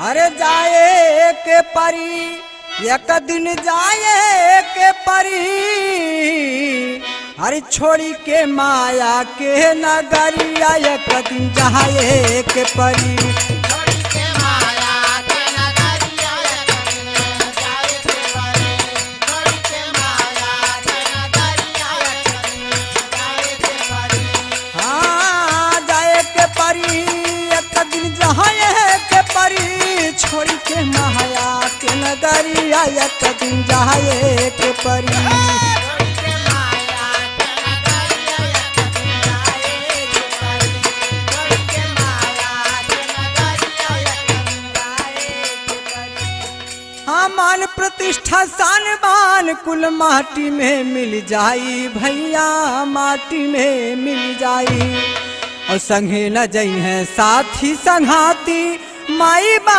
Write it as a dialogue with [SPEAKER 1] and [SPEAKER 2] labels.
[SPEAKER 1] अरे जाए के परी एक दिन जाए के परी, अरे छोड़ी के माया के नगरिया एक दिन जाए के परी। छोड़ी के माया के नगरिया एक दिन जाए के परी। हाँ मान प्रतिष्ठा सान बान कुल माटी में मिल जाई भैया, माटी में मिल जाई। और संगे न जई है साथी संघाती माई बा